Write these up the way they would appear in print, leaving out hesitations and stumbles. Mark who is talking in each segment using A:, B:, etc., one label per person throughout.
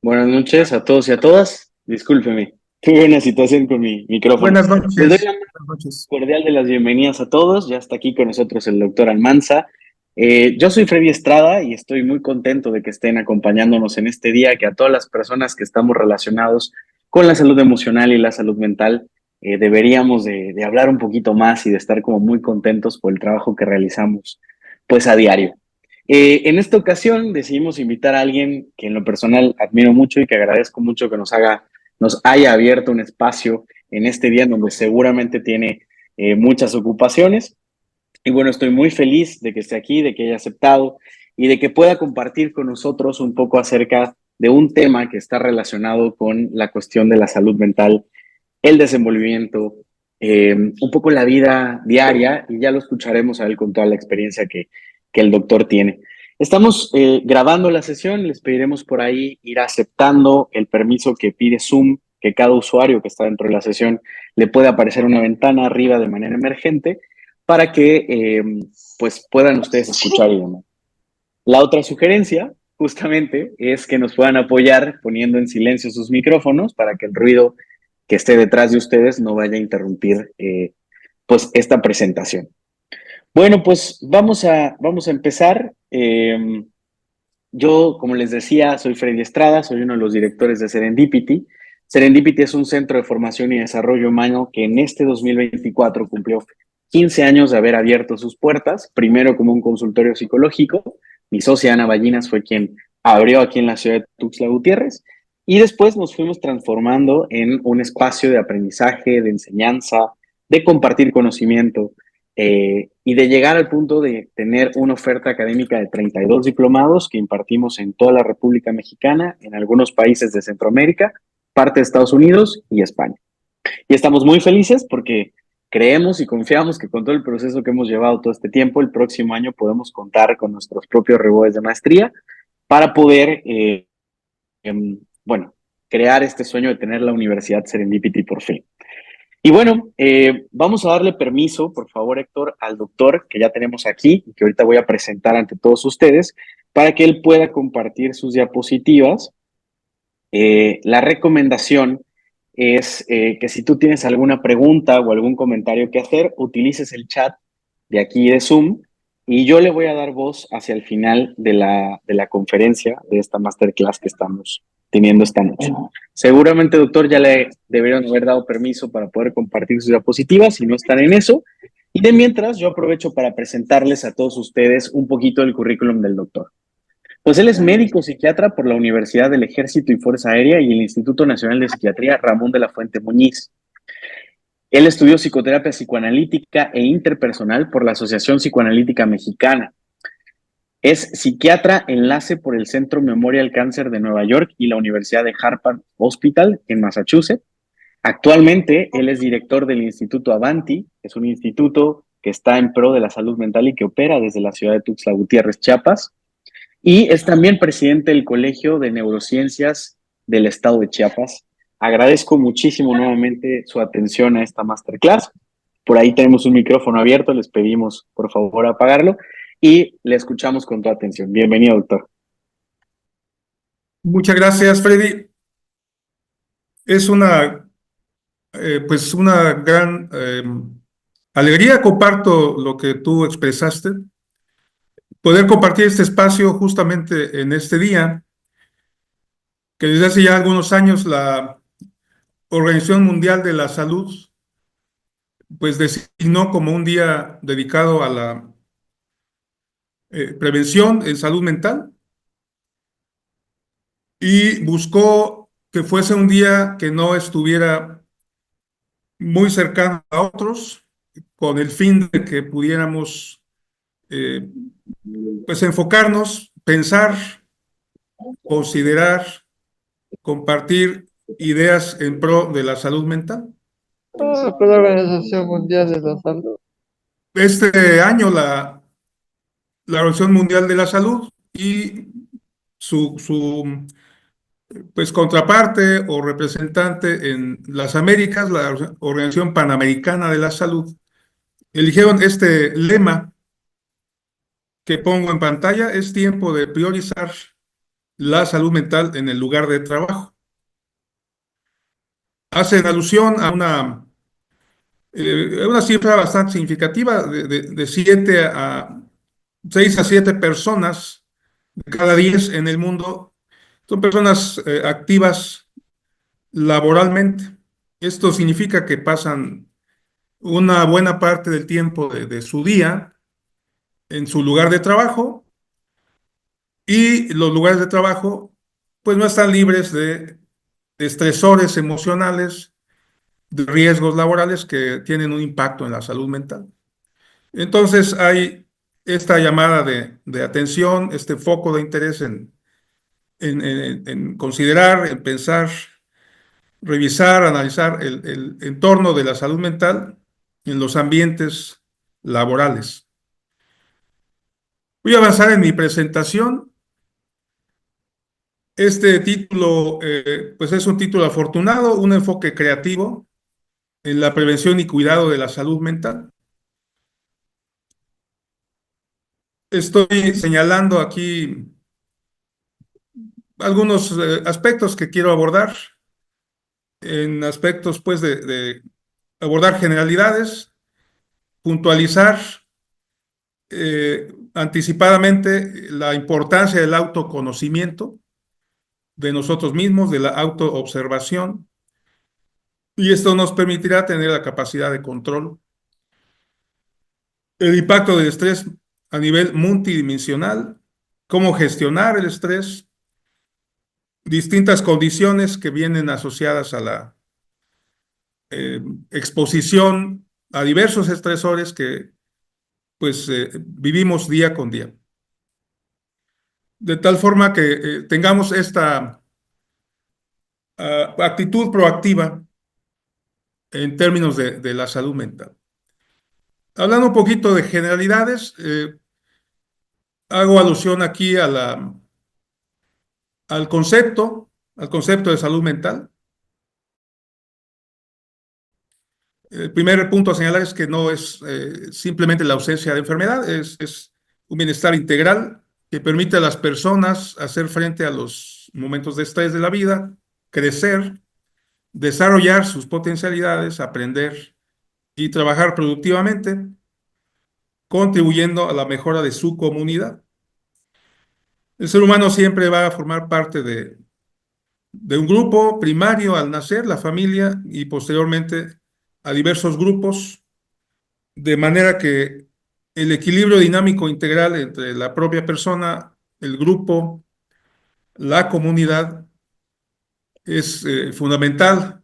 A: Buenas noches a todos y a todas. Discúlpeme, tuve una situación con mi micrófono.
B: Buenas
A: Les doy la
B: noches.
A: más
B: Buenas noches.
A: cordial de las bienvenidas a todos. Ya está aquí con nosotros el doctor Almanza. Yo soy Freddy Estrada y estoy muy contento de que estén acompañándonos en este día, que a todas las personas que estamos relacionados con la salud emocional y la salud mental, deberíamos de hablar un poquito más y de estar como muy contentos por el trabajo que realizamos pues a diario. En esta ocasión decidimos invitar a alguien que en lo personal admiro mucho y que agradezco mucho que nos haya abierto un espacio en este día en donde seguramente tiene muchas ocupaciones. Y bueno, estoy muy feliz de que esté aquí, de que haya aceptado y de que pueda compartir con nosotros un poco acerca de un tema que está relacionado con la cuestión de la salud mental, el desenvolvimiento, un poco la vida diaria, y ya lo escucharemos a él con toda la experiencia que el doctor tiene. Estamos grabando la sesión, les pediremos por ahí ir aceptando el permiso que pide Zoom, que cada usuario que está dentro de la sesión le puede aparecer una ventana arriba de manera emergente para que pues puedan ustedes escuchar y demás. La otra sugerencia, justamente, es que nos puedan apoyar poniendo en silencio sus micrófonos para que el ruido que esté detrás de ustedes no vaya a interrumpir pues esta presentación. Bueno, pues vamos a empezar. Yo, como les decía, soy Freddy Estrada, soy uno de los directores de Serendipity. Serendipity es un centro de formación y desarrollo humano que en este 2024 cumplió 15 años de haber abierto sus puertas, primero como un consultorio psicológico. Mi socia Ana Ballinas fue quien abrió aquí en la ciudad de Tuxtla Gutiérrez, y después nos fuimos transformando en un espacio de aprendizaje, de enseñanza, de compartir conocimiento, y de llegar al punto de tener una oferta académica de 32 diplomados que impartimos en toda la República Mexicana, en algunos países de Centroamérica, parte de Estados Unidos y España. Y estamos muy felices porque creemos y confiamos que con todo el proceso que hemos llevado todo este tiempo, el próximo año podemos contar con nuestros propios reboes de maestría para poder, bueno, crear este sueño de tener la Universidad Serendipity por fin. Y bueno, vamos a darle permiso, por favor, Héctor, al doctor que ya tenemos aquí y que ahorita voy a presentar ante todos ustedes para que él pueda compartir sus diapositivas. La recomendación es que si tú tienes alguna pregunta o algún comentario que hacer, utilices el chat de aquí de Zoom y yo le voy a dar voz hacia el final de la conferencia, de esta masterclass que estamos teniendo esta noche. Seguramente, doctor, ya le deberían haber dado permiso para poder compartir sus diapositivas si no están en eso. Y de mientras, yo aprovecho para presentarles a todos ustedes un poquito del currículum del doctor. Pues él es médico psiquiatra por la Universidad del Ejército y Fuerza Aérea y el Instituto Nacional de Psiquiatría Ramón de la Fuente Muñiz. Él estudió psicoterapia psicoanalítica e interpersonal por la Asociación Psicoanalítica Mexicana. Es psiquiatra enlace por el Centro Memorial Cáncer de Nueva York y la Universidad de Harvard Hospital en Massachusetts. Actualmente, él es director del Instituto Avanti, que es un instituto que está en pro de la salud mental y que opera desde la ciudad de Tuxtla Gutiérrez, Chiapas. Y es también presidente del Colegio de Neurociencias del Estado de Chiapas. Agradezco muchísimo nuevamente su atención a esta masterclass. Por ahí tenemos un micrófono abierto, les pedimos por favor apagarlo y le escuchamos con toda atención. Bienvenido, doctor.
B: Muchas gracias, Freddy. Es una gran alegría. Comparto lo que tú expresaste. Poder compartir este espacio justamente en este día, que desde hace ya algunos años la Organización Mundial de la Salud pues designó como un día dedicado a la prevención en salud mental y buscó que fuese un día que no estuviera muy cercano a otros, con el fin de que pudiéramos eh, pues enfocarnos, pensar, considerar, compartir ideas en pro de la salud mental.
C: Con la Organización Mundial de la Salud.
B: Este año la Organización Mundial de la Salud y su pues contraparte o representante en las Américas, la Organización Panamericana de la Salud, eligieron este lema que pongo en pantalla: es tiempo de priorizar la salud mental en el lugar de trabajo. Hacen alusión a una cifra bastante significativa de 6 a 7 personas de cada 10 en el mundo son personas activas laboralmente. Esto significa que pasan una buena parte del tiempo de su día en su lugar de trabajo, y los lugares de trabajo pues no están libres de estresores emocionales, de riesgos laborales que tienen un impacto en la salud mental. Entonces hay esta llamada de atención, este foco de interés en considerar, en pensar, revisar, analizar el entorno de la salud mental en los ambientes laborales. Voy a avanzar en mi presentación. Este título, pues es un título afortunado, un enfoque creativo en la prevención y cuidado de la salud mental. Estoy señalando aquí algunos aspectos que quiero abordar, en aspectos pues de abordar generalidades, puntualizar anticipadamente la importancia del autoconocimiento de nosotros mismos, de la autoobservación, y esto nos permitirá tener la capacidad de control. El impacto del estrés a nivel multidimensional, cómo gestionar el estrés, distintas condiciones que vienen asociadas a la exposición a diversos estresores que pues vivimos día con día. De tal forma que tengamos esta actitud proactiva en términos de la salud mental. Hablando un poquito de generalidades, hago alusión aquí al concepto de salud mental. El primer punto a señalar es que no es simplemente la ausencia de enfermedad, es un bienestar integral que permite a las personas hacer frente a los momentos de estrés de la vida, crecer, desarrollar sus potencialidades, aprender y trabajar productivamente, contribuyendo a la mejora de su comunidad. El ser humano siempre va a formar parte de un grupo primario al nacer, la familia, y posteriormente a diversos grupos, de manera que el equilibrio dinámico integral entre la propia persona, el grupo, la comunidad es fundamental,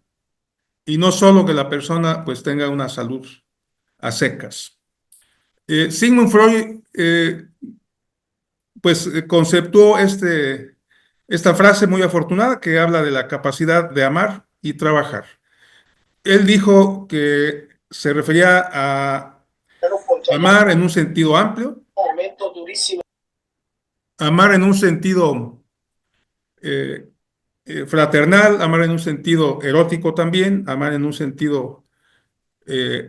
B: y no solo que la persona pues tenga una salud a secas. Sigmund Freud pues conceptuó esta frase muy afortunada que habla de la capacidad de amar y trabajar. Él dijo que se refería a amar en un sentido amplio, amar en un sentido eh, fraternal, amar en un sentido erótico también, amar en un sentido eh,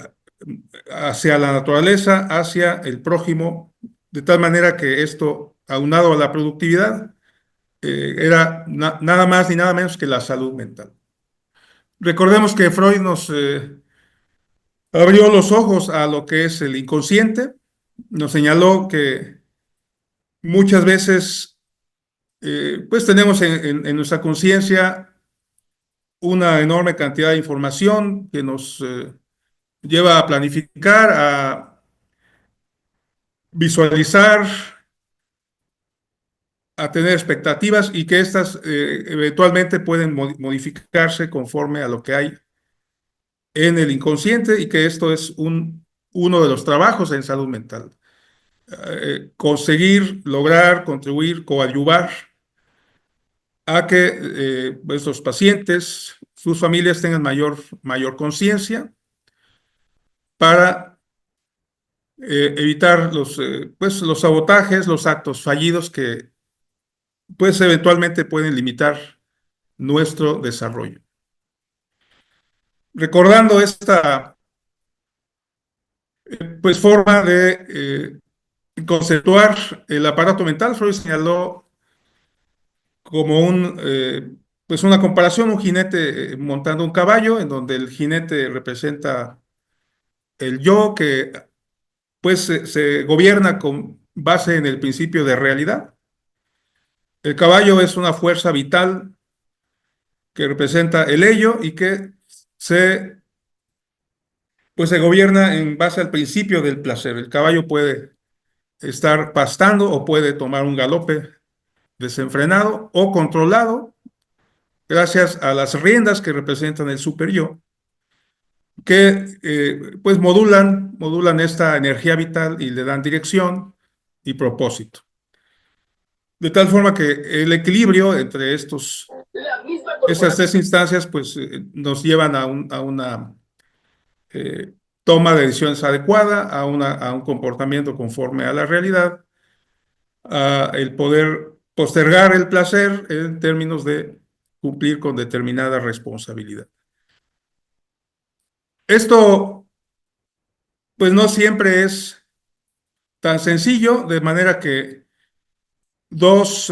B: hacia la naturaleza, hacia el prójimo, de tal manera que esto, aunado a la productividad, era nada más ni nada menos que la salud mental. Recordemos que Freud nos abrió los ojos a lo que es el inconsciente, nos señaló que muchas veces pues tenemos en nuestra conciencia una enorme cantidad de información que nos lleva a planificar, a visualizar, a tener expectativas, y que estas eventualmente pueden modificarse conforme a lo que hay en el inconsciente, y que esto es uno de los trabajos en salud mental. Conseguir, lograr, contribuir, coadyuvar a que estos pacientes, sus familias tengan mayor conciencia para evitar los sabotajes, los actos fallidos que pues eventualmente pueden limitar nuestro desarrollo. Recordando esta pues forma de conceptuar el aparato mental, Freud señaló como pues una comparación, un jinete montando un caballo, en donde el jinete representa el yo que pues se gobierna con base en el principio de realidad. El caballo es una fuerza vital que representa el ello y que se, pues se gobierna en base al principio del placer. El caballo puede estar pastando o puede tomar un galope desenfrenado o controlado gracias a las riendas que representan el superyo, que pues modulan esta energía vital y le dan dirección y propósito. De tal forma que el equilibrio entre estas tres instancias pues nos llevan a una eh, toma de decisiones adecuada, a un comportamiento conforme a la realidad, a el poder postergar el placer en términos de cumplir con determinada responsabilidad. Esto pues no siempre es tan sencillo, de manera que dos,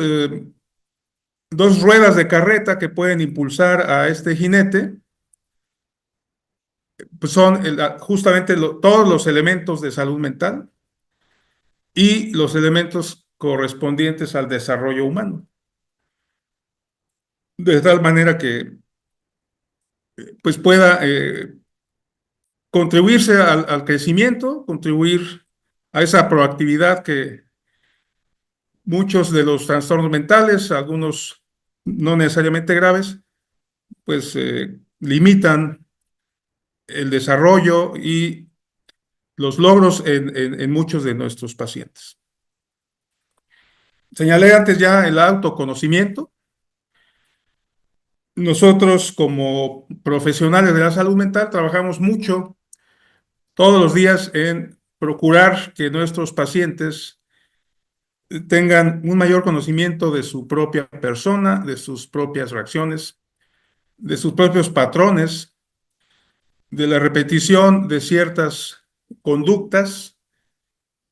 B: dos ruedas de carreta que pueden impulsar a este jinete pues son justamente todos los elementos de salud mental y los elementos correspondientes al desarrollo humano. De tal manera que pues pueda contribuirse al crecimiento, contribuir a esa proactividad que muchos de los trastornos mentales, algunos no necesariamente graves, pues limitan el desarrollo y los logros en muchos de nuestros pacientes. Señalé antes ya el autoconocimiento. Nosotros como profesionales de la salud mental trabajamos mucho todos los días en procurar que nuestros pacientes tengan un mayor conocimiento de su propia persona, de sus propias reacciones, de sus propios patrones, de la repetición de ciertas conductas,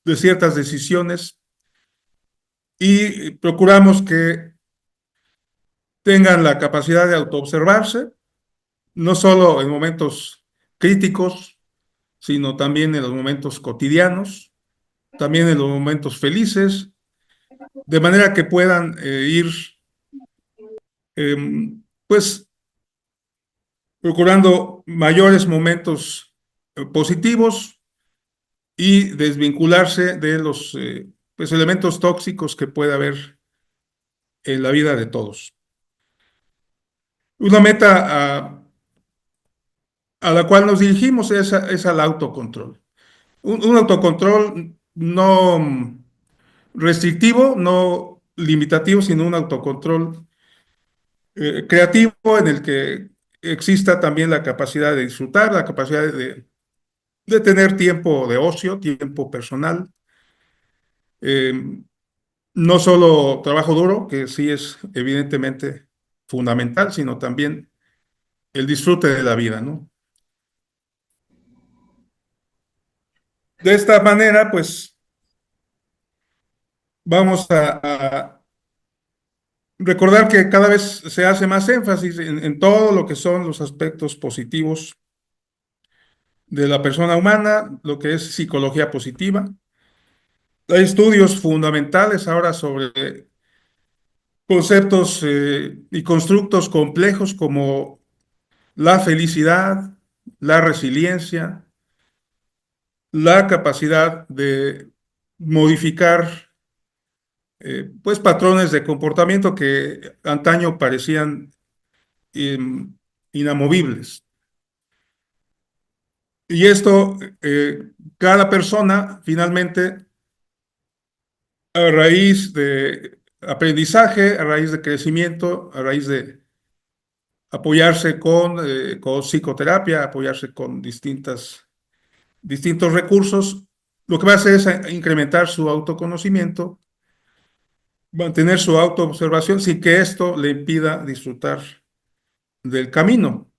B: de ciertas decisiones, y procuramos que tengan la capacidad de autoobservarse, no solo en momentos críticos, sino también en los momentos cotidianos, también en los momentos felices, de manera que puedan ir, pues, procurando mayores momentos positivos y desvincularse de los pues, elementos tóxicos que puede haber en la vida de todos. Una meta a la cual nos dirigimos es al autocontrol. Un autocontrol no restrictivo, no limitativo, sino un autocontrol creativo en el que exista también la capacidad de disfrutar, la capacidad de tener tiempo de ocio, tiempo personal, eh, no solo trabajo duro, que sí es evidentemente fundamental, sino también el disfrute de la vida, ¿no? De esta manera, pues vamos a recordar que cada vez se hace más énfasis en todo lo que son los aspectos positivos de la persona humana, lo que es psicología positiva. Hay estudios fundamentales ahora sobre conceptos y constructos complejos como la felicidad, la resiliencia, la capacidad de modificar pues patrones de comportamiento que antaño parecían inamovibles. Y esto, cada persona finalmente, a raíz de aprendizaje, a raíz de crecimiento, a raíz de apoyarse con psicoterapia, apoyarse con distintos recursos, lo que va a hacer es incrementar su autoconocimiento, mantener su autoobservación sin que esto le impida disfrutar del camino.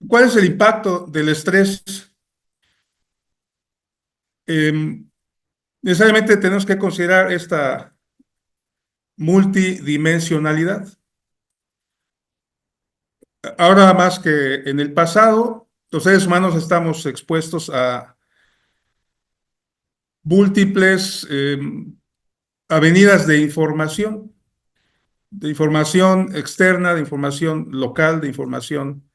B: ¿Cuál es el impacto del estrés? necesariamente tenemos que considerar esta multidimensionalidad. Ahora más que en el pasado, los seres humanos estamos expuestos a múltiples avenidas de información externa, de información local, de información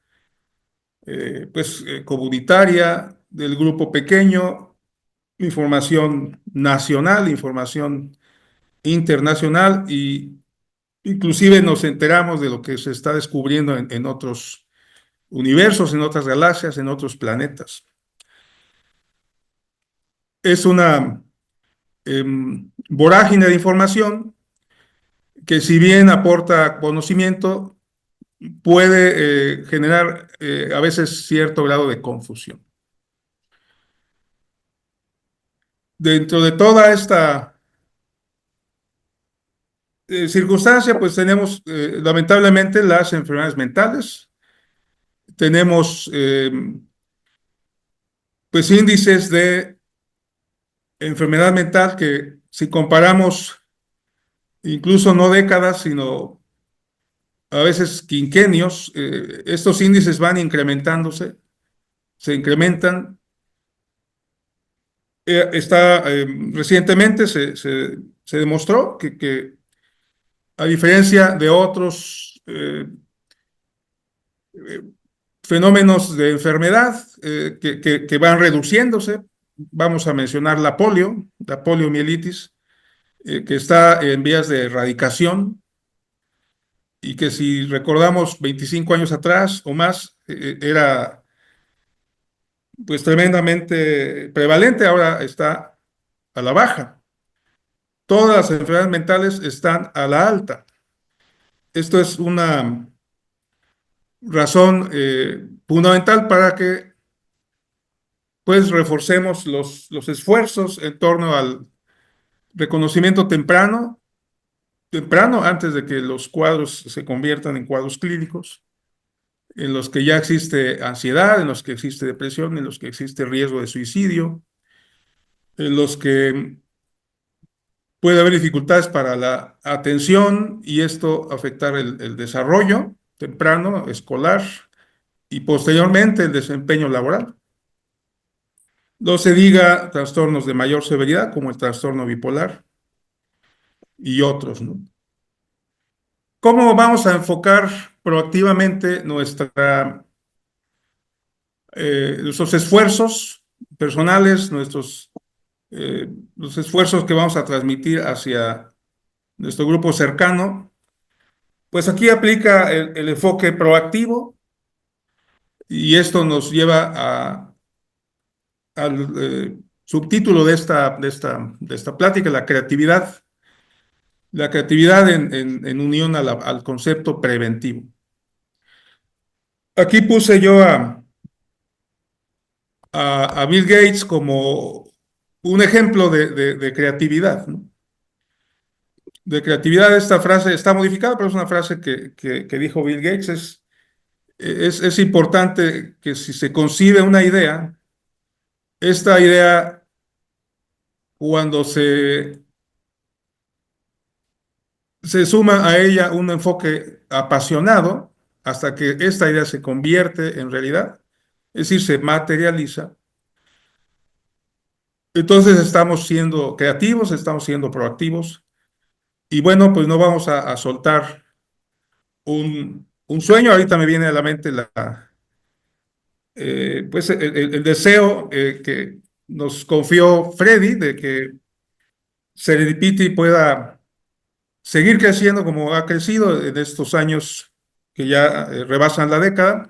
B: comunitaria, del grupo pequeño, información nacional, información internacional y inclusive nos enteramos de lo que se está descubriendo en otros universos, en otras galaxias, en otros planetas. Es una vorágine de información que si bien aporta conocimiento, puede generar a veces cierto grado de confusión. Dentro de toda esta circunstancia, pues tenemos lamentablemente las enfermedades mentales, tenemos pues índices de enfermedad mental que si comparamos incluso no décadas, sino a veces quinquenios, estos índices van incrementándose, se incrementan. Recientemente se demostró que a diferencia de otros fenómenos de enfermedad que van reduciéndose, vamos a mencionar la poliomielitis, que está en vías de erradicación y que si recordamos 25 años atrás o más, era pues tremendamente prevalente, ahora está a la baja. Todas las enfermedades mentales están a la alta. Esto es una razón fundamental para que pues reforcemos los esfuerzos en torno al reconocimiento temprano, antes de que los cuadros se conviertan en cuadros clínicos, en los que ya existe ansiedad, en los que existe depresión, en los que existe riesgo de suicidio, en los que puede haber dificultades para la atención y esto afectar el desarrollo temprano, escolar y posteriormente el desempeño laboral. No se diga trastornos de mayor severidad como el trastorno bipolar y otros, ¿no? ¿Cómo vamos a enfocar proactivamente nuestros esfuerzos personales, los esfuerzos que vamos a transmitir hacia nuestro grupo cercano? Pues aquí aplica el enfoque proactivo y esto nos lleva al subtítulo de esta plática, la creatividad en unión al concepto preventivo. Aquí puse yo a Bill Gates como un ejemplo de creatividad, ¿no? De creatividad, esta frase está modificada, pero es una frase que dijo Bill Gates. Es importante que si se concibe una idea, esta idea, cuando se suma a ella un enfoque apasionado, hasta que esta idea se convierte en realidad, es decir, se materializa, entonces estamos siendo creativos, estamos siendo proactivos, y bueno, pues no vamos a soltar un sueño. Ahorita me viene a la mente pues el deseo que nos confió Freddy de que Serendipity pueda seguir creciendo como ha crecido en estos años que ya rebasan la década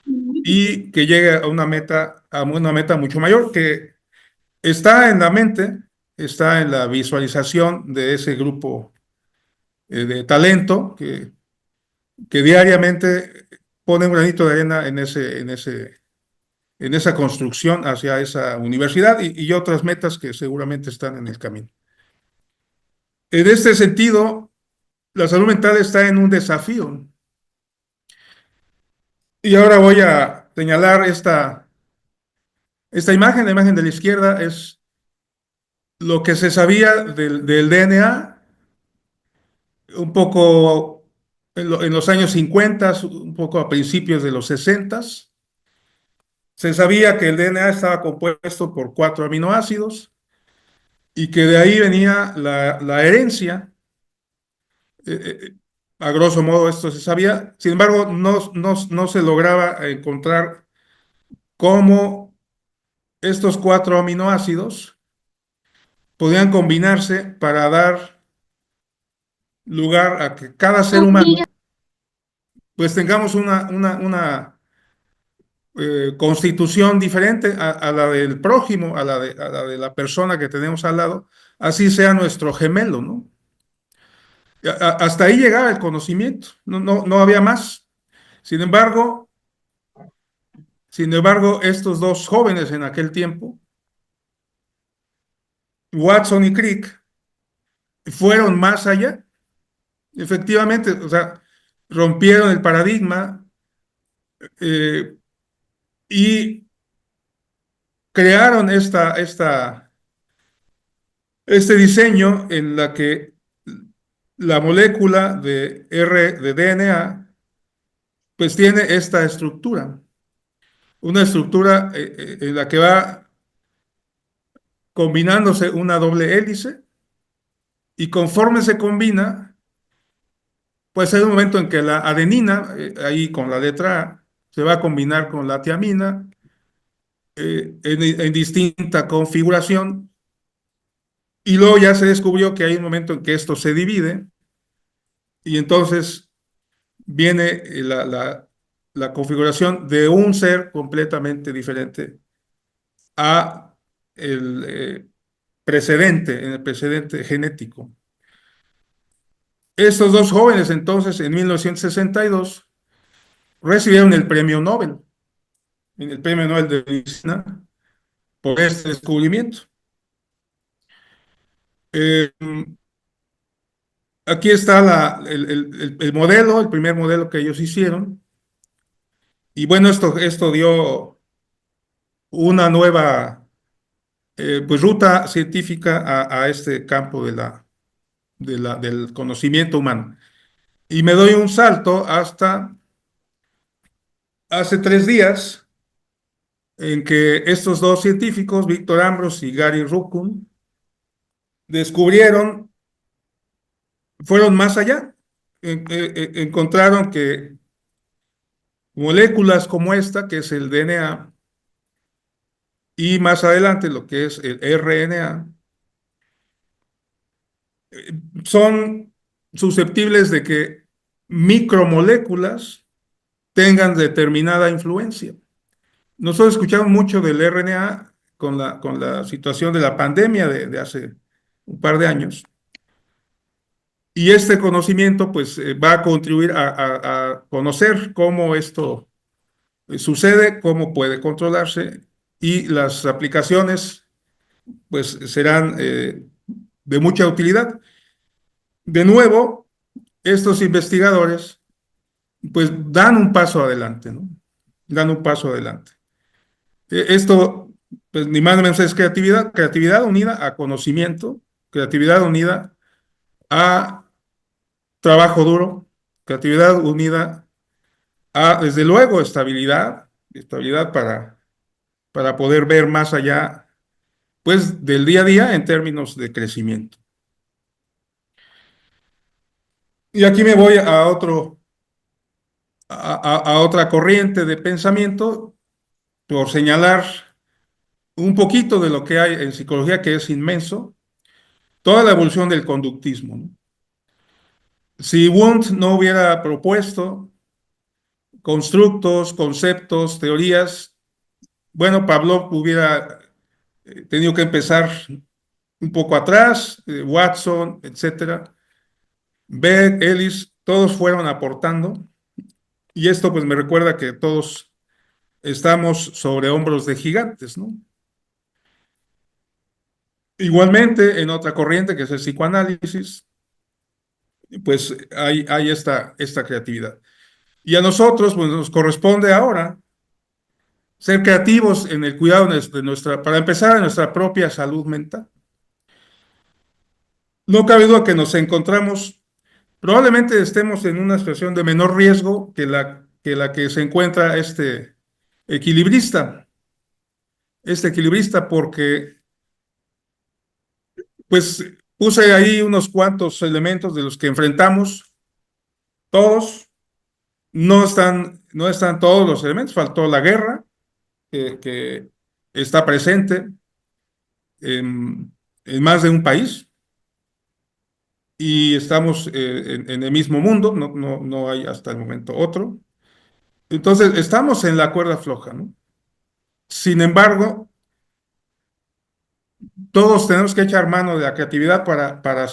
B: y que llegue a una meta mucho mayor que está en la mente, está en la visualización de ese grupo de talento que diariamente pone un granito de arena en esa construcción hacia esa universidad y otras metas que seguramente están en el camino. En este sentido, la salud mental está en un desafío. Y ahora voy a señalar esta imagen. La imagen de la izquierda es lo que se sabía del DNA, un poco en los años 50, un poco a principios de los 60, se sabía que el DNA estaba compuesto por 4 aminoácidos y que de ahí venía la herencia. A grosso modo esto se sabía. Sin embargo, no se lograba encontrar cómo estos 4 aminoácidos podían combinarse para dar lugar a que cada ser humano pues tengamos una constitución diferente a la del prójimo, a la de la persona que tenemos al lado, así sea nuestro gemelo, ¿no? Hasta ahí llegaba el conocimiento, no había más. Sin embargo, estos dos jóvenes en aquel tiempo, Watson y Crick, fueron más allá. Efectivamente, o sea, rompieron el paradigma eh, y crearon este diseño en la que la molécula de DNA pues tiene esta estructura, una estructura en la que va combinándose una doble hélice y conforme se combina, pues hay un momento en que la adenina, ahí con la letra A, se va a combinar con la tiamina en distinta configuración y luego ya se descubrió que hay un momento en que esto se divide y entonces viene la configuración de un ser completamente diferente a el precedente, en el precedente genético. Estos dos jóvenes entonces en 1962 recibieron el premio Nobel de Medicina por este descubrimiento. Eh, Aquí está el modelo, el primer modelo que ellos hicieron. Y bueno, esto dio una nueva pues, ruta científica a este campo del conocimiento humano. Y me doy un salto hasta hace 3 días en que estos dos científicos, Víctor Ambros y Gary Rukun, descubrieron, fueron más allá, encontraron que moléculas como esta, que es el DNA, y más adelante lo que es el RNA, son susceptibles de que micromoléculas tengan determinada influencia. Nosotros escuchamos mucho del RNA con la situación de la pandemia de hace un par de años. Y este conocimiento pues va a contribuir a conocer cómo esto sucede, cómo puede controlarse y las aplicaciones pues serán de mucha utilidad. De nuevo, estos investigadores pues dan un paso adelante, ¿no? Dan un paso adelante. Esto, pues ni más ni menos es creatividad, creatividad unida a conocimiento, creatividad unida a trabajo duro, creatividad unida a, desde luego, estabilidad para poder ver más allá, pues, del día a día en términos de crecimiento. Y aquí me voy a otra corriente de pensamiento por señalar un poquito de lo que hay en psicología que es inmenso, toda la evolución del conductismo, ¿no? Si Wundt no hubiera propuesto constructos, conceptos, teorías, bueno, Pavlov hubiera tenido que empezar un poco atrás, Watson, etcétera, Beck, Ellis, todos fueron aportando, y esto pues me recuerda que todos estamos sobre hombros de gigantes, ¿no? Igualmente, en otra corriente que es el psicoanálisis, pues hay esta creatividad. Y a nosotros, pues nos corresponde ahora ser creativos en el cuidado de nuestra, para empezar, de nuestra propia salud mental. no cabe duda que nos encontramos, probablemente estemos en una situación de menor riesgo que la que se encuentra equilibrista, porque pues puse ahí unos cuantos elementos de los que enfrentamos todos. No están todos los elementos, faltó la guerra, que está presente en más de un país y estamos en el mismo mundo, no hay hasta el momento otro. Entonces, estamos en la cuerda floja, ¿no? Sin embargo, todos tenemos que echar mano de la creatividad para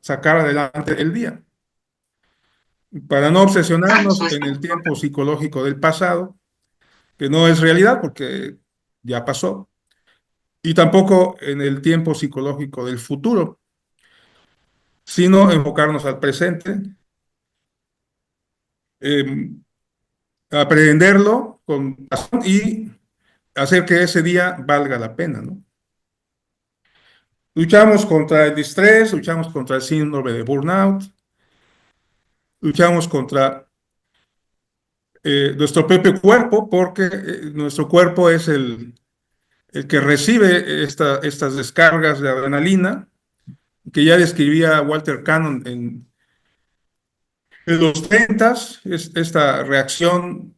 B: sacar adelante el día, para no obsesionarnos en el tiempo psicológico del pasado, que no es realidad porque ya pasó, y tampoco en el tiempo psicológico del futuro, sino enfocarnos al presente, eh, aprenderlo con razón y hacer que ese día valga la pena, ¿no? Luchamos contra el estrés, luchamos contra el síndrome de burnout, luchamos contra nuestro propio cuerpo, porque nuestro cuerpo es el que recibe estas descargas de adrenalina, que ya describía Walter Cannon en los 30, es esta reacción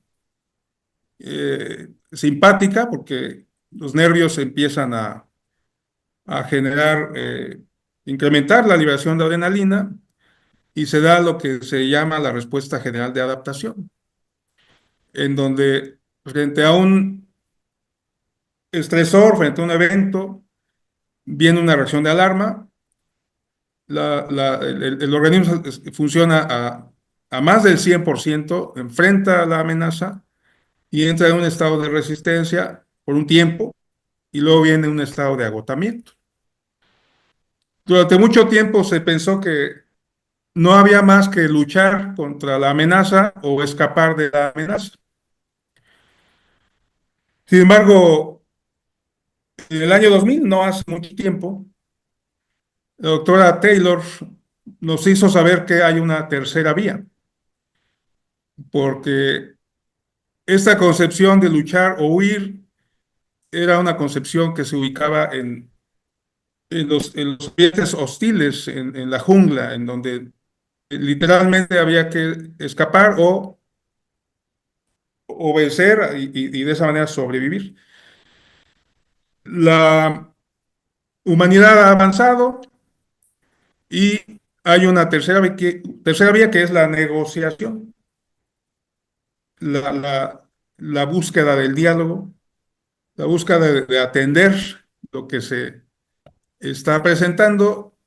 B: simpática, porque los nervios empiezan a generar, incrementar la liberación de adrenalina y se da lo que se llama la respuesta general de adaptación, en donde frente a un estresor, frente a un evento, viene una reacción de alarma, el organismo funciona a más del 100%, enfrenta la amenaza y entra en un estado de resistencia por un tiempo y luego viene un estado de agotamiento. Durante mucho tiempo se pensó que no había más que luchar contra la amenaza o escapar de la amenaza. Sin embargo, en el año 2000, no hace mucho tiempo, la doctora Taylor nos hizo saber que hay una tercera vía, porque esta concepción de luchar o huir era una concepción que se ubicaba en los ambientes hostiles, en la jungla, en donde literalmente había que escapar o vencer y de esa manera sobrevivir. La humanidad ha avanzado y hay una tercera vía que es la negociación, la, la, la búsqueda del diálogo, la búsqueda de atender lo que se está presentando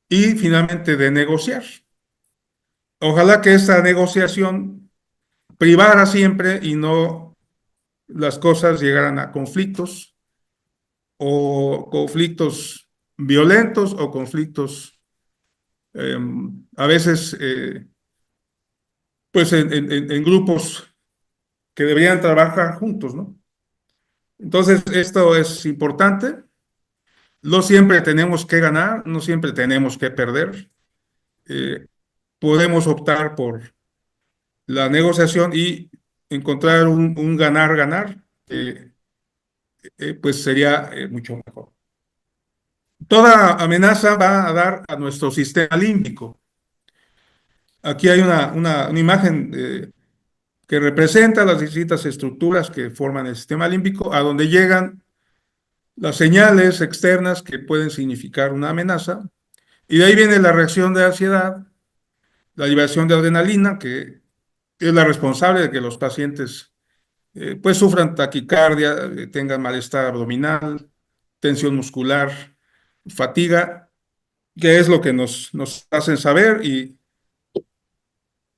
B: y finalmente de negociar. Ojalá que esta negociación privara siempre y no las cosas llegaran a conflictos o conflictos violentos o conflictos eh, a veces pues en grupos que deberían trabajar juntos, ¿no? Entonces, esto es importante. No siempre tenemos que ganar, no siempre tenemos que perder. Eh, Podemos optar por la negociación y encontrar un ganar-ganar, pues sería mucho mejor. Toda amenaza va a dar a nuestro sistema límbico. Aquí hay una imagen que representa las distintas estructuras que forman el sistema límbico, a donde llegan las señales externas que pueden significar una amenaza, y de ahí viene la reacción de ansiedad, la liberación de adrenalina, que es la responsable de que los pacientes pues sufran taquicardia, tengan malestar abdominal, tensión muscular, fatiga, que es lo que nos hacen saber y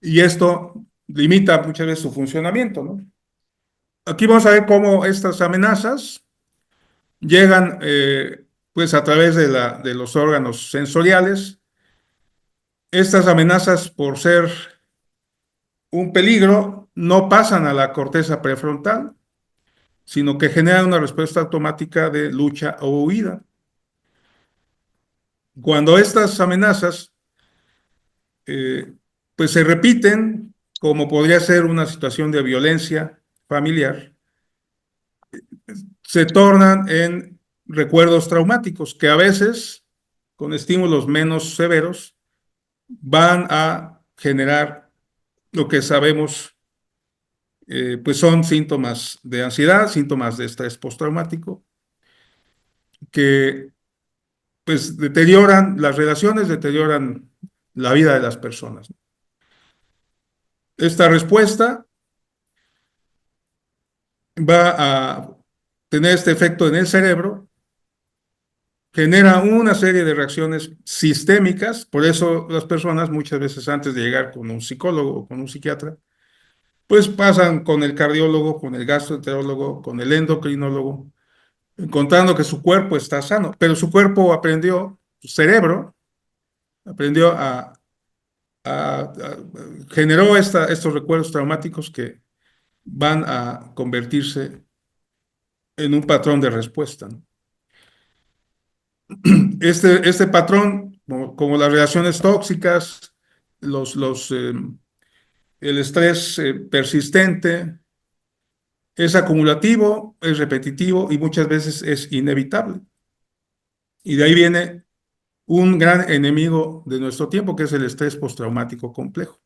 B: esto limita muchas veces su funcionamiento, ¿no? Aquí vamos a ver cómo estas amenazas llegan pues a través de los órganos sensoriales. Estas amenazas, por ser un peligro, no pasan a la corteza prefrontal, sino que generan una respuesta automática de lucha o huida. Cuando estas amenazas pues se repiten, como podría ser una situación de violencia familiar, se tornan en recuerdos traumáticos que a veces, con estímulos menos severos, van a generar lo que sabemos, pues son síntomas de ansiedad, síntomas de estrés postraumático, que pues deterioran las relaciones, deterioran la vida de las personas. Esta respuesta va a tener este efecto en el cerebro, genera una serie de reacciones sistémicas, por eso las personas muchas veces antes de llegar con un psicólogo o con un psiquiatra, pues pasan con el cardiólogo, con el gastroenterólogo, con el endocrinólogo, encontrando que su cuerpo está sano, pero su cuerpo aprendió, su cerebro aprendió generó estos recuerdos traumáticos que van a convertirse en un patrón de respuesta, ¿no? Este patrón, como las relaciones tóxicas, los, los, eh, el estrés persistente, es acumulativo, es repetitivo y muchas veces es inevitable. Y de ahí viene un gran enemigo de nuestro tiempo, que es el estrés postraumático complejo.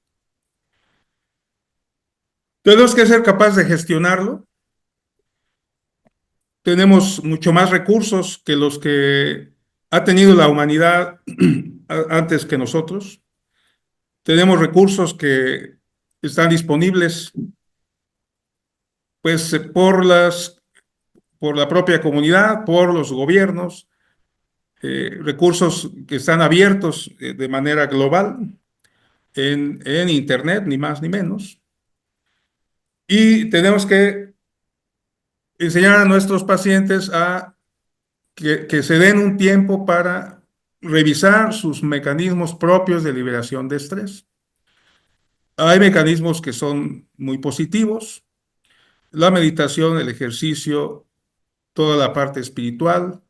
B: Tenemos que ser capaces de gestionarlo. Tenemos mucho más recursos que los que ha tenido la humanidad antes que nosotros. Tenemos recursos que están disponibles pues por la propia comunidad, por los gobiernos, recursos que están abiertos de manera global en Internet, ni más ni menos. Y tenemos que enseñar a nuestros pacientes a que se den un tiempo para revisar sus mecanismos propios de liberación de estrés. Hay mecanismos que son muy positivos, la meditación, el ejercicio, toda la parte espiritual.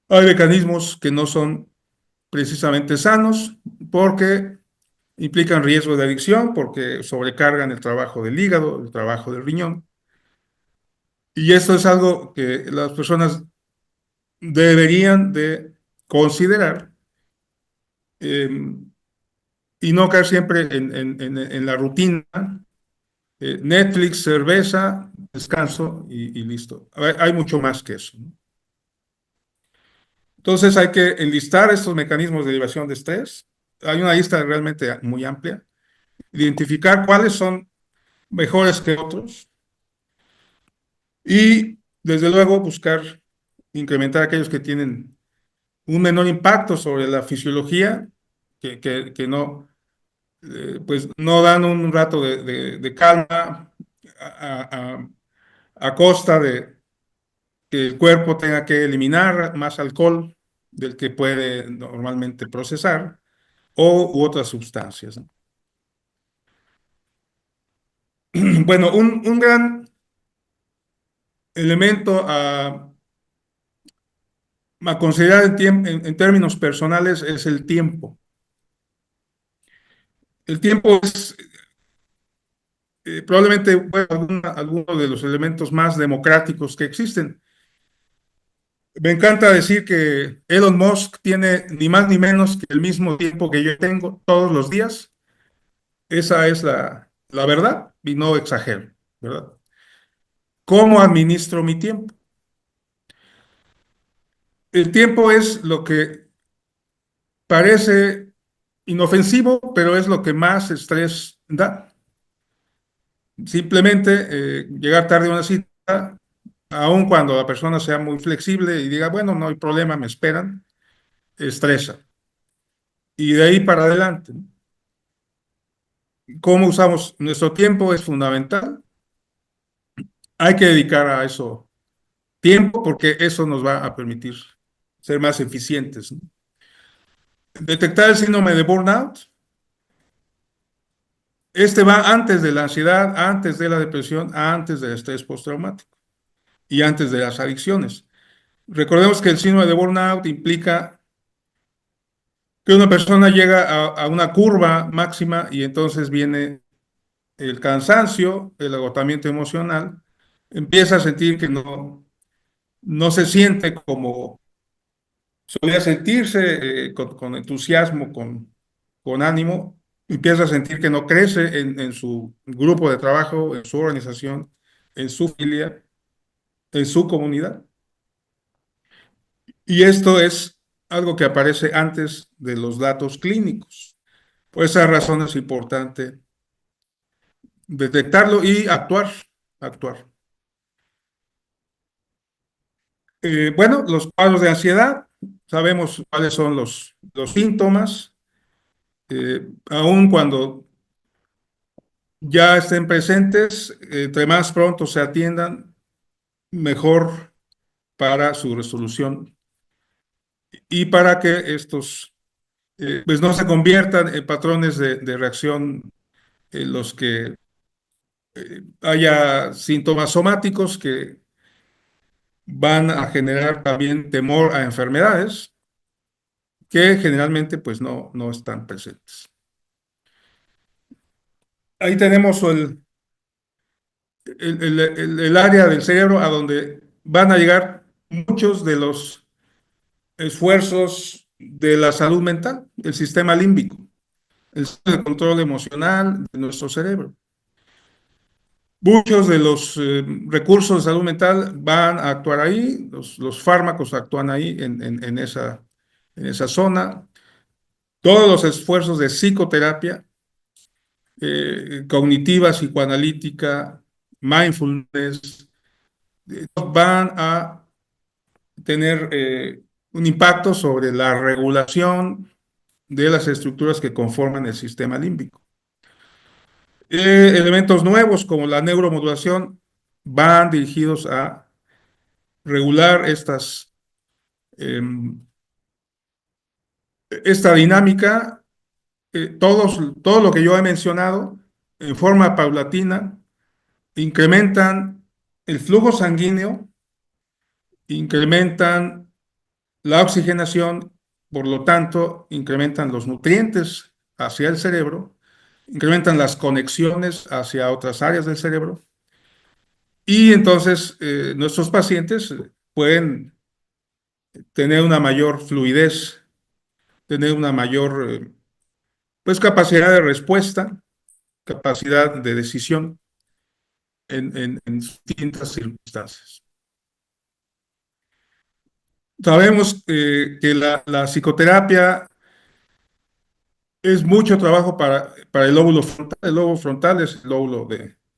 B: Hay mecanismos que no son precisamente sanos porque implican riesgo de adicción, porque sobrecargan el trabajo del hígado, el trabajo del riñón. Y esto es algo que las personas deberían de considerar, eh, y no caer siempre en la rutina. Netflix, cerveza, descanso y listo. Hay mucho más que eso, ¿no? Entonces hay que enlistar estos mecanismos de derivación de estrés. Hay una lista realmente muy amplia. Identificar cuáles son mejores que otros y, desde luego, buscar incrementar aquellos que tienen un menor impacto sobre la fisiología, que no, pues no dan un rato de calma a costa de que el cuerpo tenga que eliminar más alcohol del que puede normalmente procesar u otras sustancias, ¿no? Bueno, un gran elemento a considerar en términos personales es el tiempo. El tiempo es probablemente, bueno, alguno de los elementos más democráticos que existen. Me encanta decir que Elon Musk tiene ni más ni menos que el mismo tiempo que yo tengo todos los días. Esa es la verdad y no exagero, ¿verdad? ¿Cómo administro mi tiempo? El tiempo es lo que parece inofensivo, pero es lo que más estrés da. Simplemente llegar tarde a una cita, aun cuando la persona sea muy flexible y diga, bueno, no hay problema, me esperan, estresa. Y de ahí para adelante, ¿no? Cómo usamos nuestro tiempo es fundamental. Hay que dedicar a eso tiempo porque eso nos va a permitir ser más eficientes, ¿no? Detectar el síndrome de burnout. Este va antes de la ansiedad, antes de la depresión, antes del estrés postraumático y antes de las adicciones. Recordemos que el síndrome de burnout implica que una persona llega a una curva máxima y entonces viene el cansancio, el agotamiento emocional, empieza a sentir que no se siente como solía sentirse, con entusiasmo, con ánimo, empieza a sentir que no crece en su grupo de trabajo, en su organización, en su familia, en su comunidad. Y esto es algo que aparece antes de los datos clínicos. Por esa razón es importante detectarlo y actuar. Bueno, los cuadros de ansiedad, sabemos cuáles son los síntomas, aun cuando ya estén presentes, entre más pronto se atiendan, mejor para su resolución y para que estos pues no se conviertan en patrones de reacción en los que haya síntomas somáticos que van a generar también temor a enfermedades que generalmente pues no están presentes. Ahí tenemos el área del cerebro a donde van a llegar muchos de los esfuerzos de la salud mental, el sistema límbico, el sistema de control emocional de nuestro cerebro. Muchos de los recursos de salud mental van a actuar ahí, los fármacos actúan ahí en esa zona. Todos los esfuerzos de psicoterapia, cognitiva, psicoanalítica, mindfulness, van a tener un impacto sobre la regulación de las estructuras que conforman el sistema límbico. Elementos nuevos como la neuromodulación van dirigidos a regular esta dinámica, todo lo que yo he mencionado en forma paulatina, incrementan el flujo sanguíneo, incrementan la oxigenación, por lo tanto, incrementan los nutrientes hacia el cerebro, incrementan las conexiones hacia otras áreas del cerebro y entonces nuestros pacientes pueden tener una mayor fluidez, tener una mayor pues, capacidad de respuesta, capacidad de decisión en distintas circunstancias. Sabemos que la psicoterapia es mucho trabajo para el lóbulo frontal. El lóbulo frontal es el lóbulo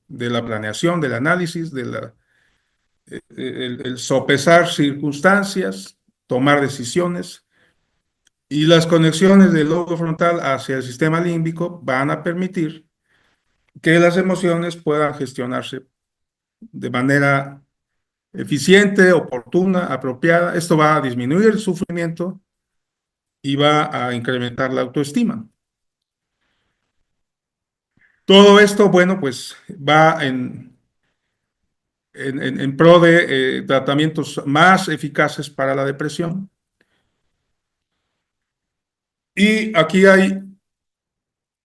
B: de la planeación, del análisis, el sopesar circunstancias, tomar decisiones. Y las conexiones del lóbulo frontal hacia el sistema límbico van a permitir que las emociones puedan gestionarse de manera eficiente, oportuna, apropiada. Esto va a disminuir el sufrimiento y va a incrementar la autoestima. Todo esto, bueno, pues va en pro de tratamientos más eficaces para la depresión. Y aquí hay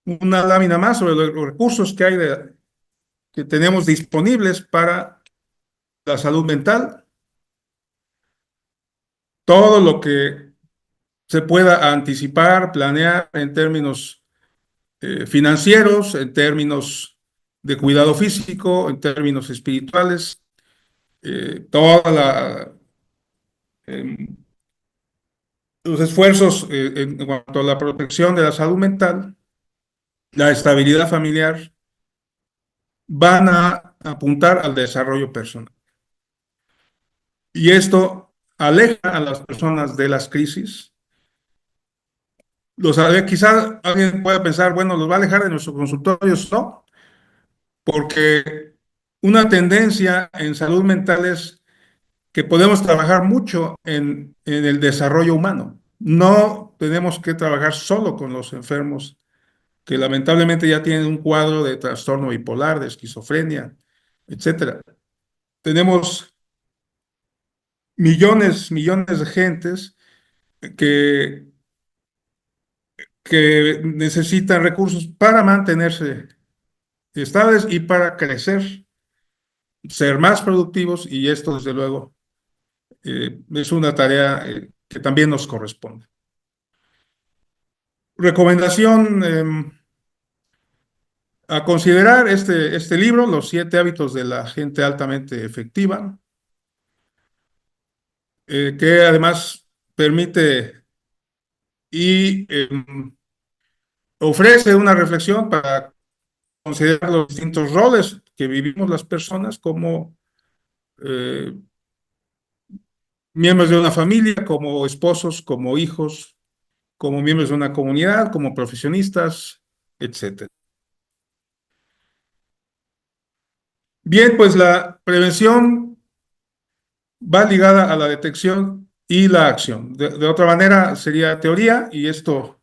B: una lámina más sobre los recursos que tenemos disponibles para la salud mental. Todo lo que se pueda anticipar, planear en términos financieros, en términos de cuidado físico, en términos espirituales, toda los esfuerzos en cuanto a la protección de la salud mental, la estabilidad familiar, van a apuntar al desarrollo personal. Y esto aleja a las personas de las crisis. Quizás alguien pueda pensar, bueno, los va a alejar de nuestros consultorios, no, porque una tendencia en salud mental es que podemos trabajar mucho en el desarrollo humano. No tenemos que trabajar solo con los enfermos que lamentablemente ya tienen un cuadro de trastorno bipolar, de esquizofrenia, etcétera. Tenemos millones de gentes que que necesitan recursos para mantenerse estables y para crecer, ser más productivos, y esto, desde luego, es una tarea que también nos corresponde. Recomendación a considerar este libro, Los 7 hábitos de la gente altamente efectiva, que además permite y ofrece una reflexión para considerar los distintos roles que vivimos las personas como eh, miembros de una familia, como esposos, como hijos, como miembros de una comunidad, como profesionistas, etcétera. Bien, pues la prevención va ligada a la detección y la acción. De otra manera, sería teoría, y esto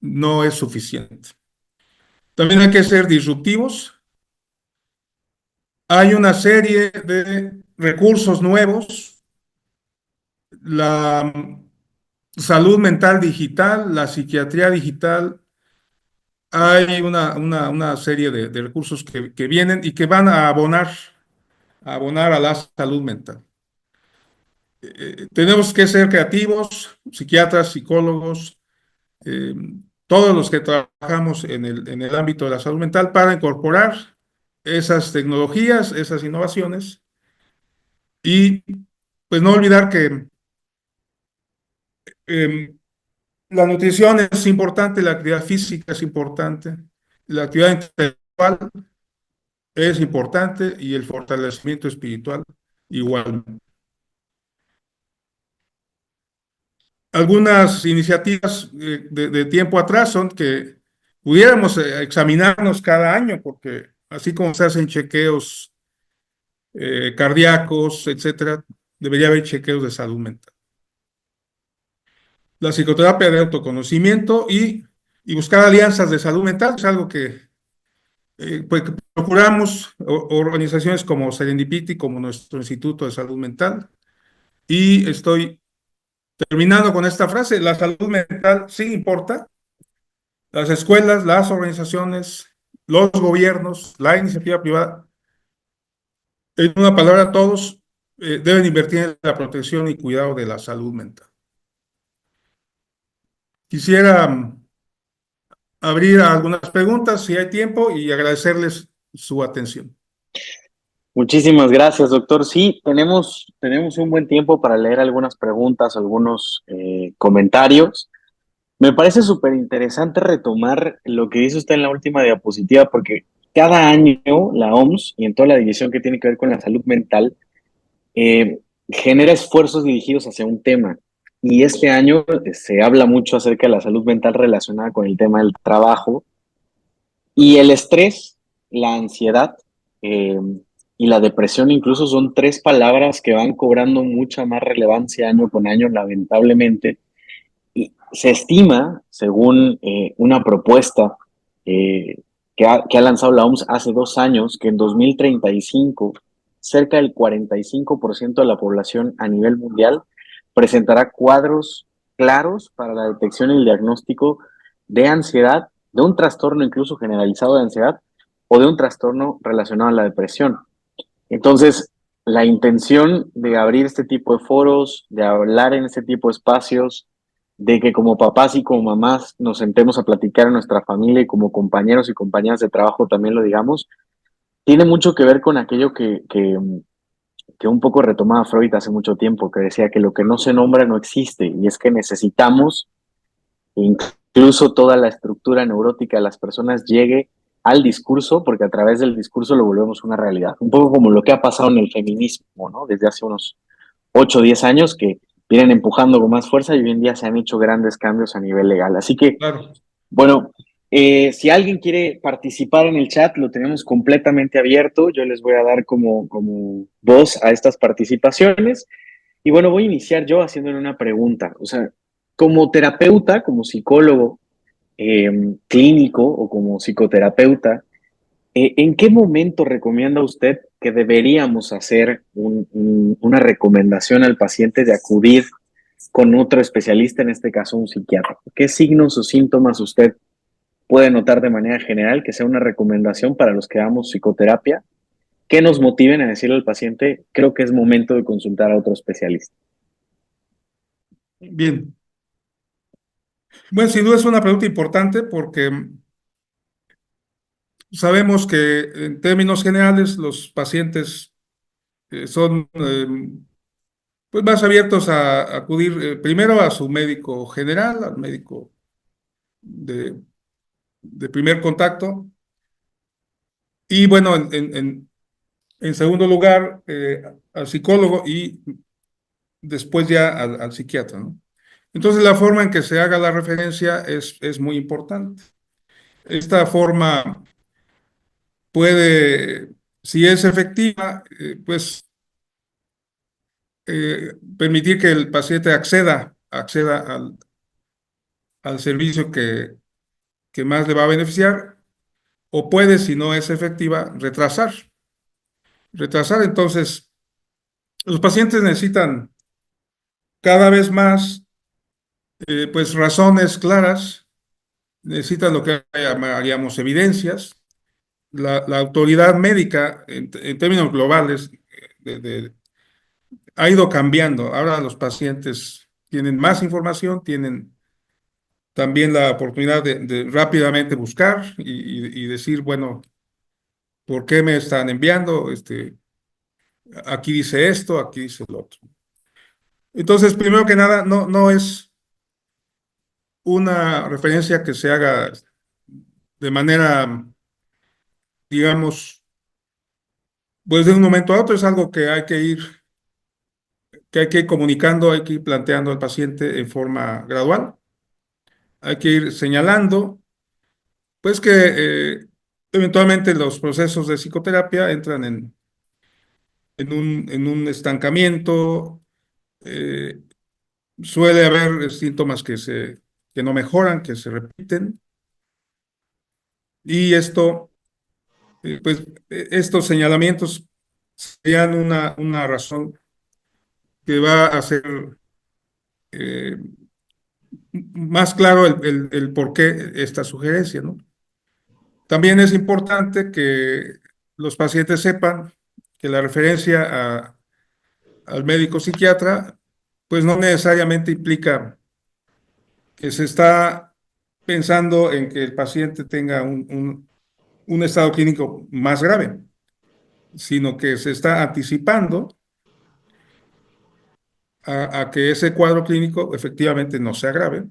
B: no es suficiente. También hay que ser disruptivos. Hay una serie de recursos nuevos, la salud mental digital, la psiquiatría digital. Hay una serie de recursos que vienen y que van a abonar a la salud mental. Tenemos que ser creativos, psiquiatras, psicólogos, eh, todos los que trabajamos en el ámbito de la salud mental, para incorporar esas tecnologías, esas innovaciones, y pues no olvidar que eh, la nutrición es importante, la actividad física es importante, la actividad intelectual es importante, y el fortalecimiento espiritual igual. Algunas iniciativas de tiempo atrás son que pudiéramos examinarnos cada año, porque así como se hacen chequeos cardíacos, etcétera, debería haber chequeos de salud mental. La psicoterapia de autoconocimiento y buscar alianzas de salud mental es algo pues, que procuramos, organizaciones como Serendipity, como nuestro Instituto de Salud Mental. Y estoy terminando con esta frase: la salud mental sí importa. Las escuelas, las organizaciones, los gobiernos, la iniciativa privada, en una palabra, todos deben invertir en la protección y cuidado de la salud mental. Quisiera abrir a algunas preguntas, si hay tiempo, y agradecerles su atención.
A: Muchísimas gracias, doctor. Sí, tenemos un buen tiempo para leer algunas preguntas, algunos comentarios. Me parece súper interesante retomar lo que dice usted en la última diapositiva, porque cada año la OMS, y en toda la división que tiene que ver con la salud mental, genera esfuerzos dirigidos hacia un tema. Y este año se habla mucho acerca de la salud mental relacionada con el tema del trabajo y el estrés, la ansiedad eh, y la depresión. Incluso son 3 palabras que van cobrando mucha más relevancia año con año, lamentablemente. Y se estima, según una propuesta que ha lanzado la OMS hace 2 años, que en 2035 cerca del 45% de la población a nivel mundial presentará cuadros claros para la detección y el diagnóstico de ansiedad, de un trastorno incluso generalizado de ansiedad o de un trastorno relacionado a la depresión. Entonces, la intención de abrir este tipo de foros, de hablar en este tipo de espacios, de que como papás y como mamás nos sentemos a platicar en nuestra familia, y como compañeros y compañeras de trabajo también lo digamos, tiene mucho que ver con aquello que un poco retomaba Freud hace mucho tiempo, que decía que lo que no se nombra no existe, y es que necesitamos que incluso toda la estructura neurótica de las personas llegue al discurso, porque a través del discurso lo volvemos una realidad. Un poco como lo que ha pasado en el feminismo, ¿no? Desde hace unos 8 o 10 años, que vienen empujando con más fuerza, y hoy en día se han hecho grandes cambios a nivel legal. Así que,
B: Claro.
A: bueno, si alguien quiere participar en el chat, lo tenemos completamente abierto. Yo les voy a dar como voz a estas participaciones. Y bueno, voy a iniciar yo haciéndole una pregunta. O sea, como terapeuta, como psicólogo clínico o como psicoterapeuta, ¿en qué momento recomienda usted que deberíamos hacer una recomendación al paciente de acudir con otro especialista, en este caso un psiquiatra. ¿Qué signos o síntomas usted puede notar de manera general que sea una recomendación para los que damos psicoterapia, que nos motiven a decirle al paciente, creo que es momento de consultar a otro especialista?
B: Bien. Bueno, sin duda es una pregunta importante porque sabemos que en términos generales los pacientes son pues más abiertos a acudir primero a su médico general, al médico de, de primer contacto, y bueno, en segundo lugar al psicólogo y después ya al psiquiatra, ¿no? Entonces la forma en que se haga la referencia es muy importante. Esta forma puede, si es efectiva, pues permitir que el paciente acceda al servicio que más le va a beneficiar, o puede, si no es efectiva, retrasar. Retrasar, entonces, los pacientes necesitan cada vez más, pues, razones claras, necesitan lo que llamaríamos evidencias. La autoridad médica, en términos globales, ha ido cambiando. Ahora los pacientes tienen más información, tienen también la oportunidad de rápidamente buscar y decir, bueno, ¿por qué me están enviando? Aquí dice esto, aquí dice lo otro. Entonces, primero que nada, no es una referencia que se haga de manera, digamos, pues de un momento a otro, es algo que hay que ir comunicando, hay que ir planteando al paciente en forma gradual, hay que ir señalando, pues que eventualmente los procesos de psicoterapia entran en un estancamiento, eh, suele haber síntomas que no mejoran, que se repiten, y pues, estos señalamientos serían una razón que va a hacer eh, más claro el por qué esta sugerencia, ¿no? También es importante que los pacientes sepan que la referencia al médico psiquiatra, pues no necesariamente implica que se está pensando en que el paciente tenga un estado clínico más grave, sino que se está anticipando a que ese cuadro clínico efectivamente no sea grave.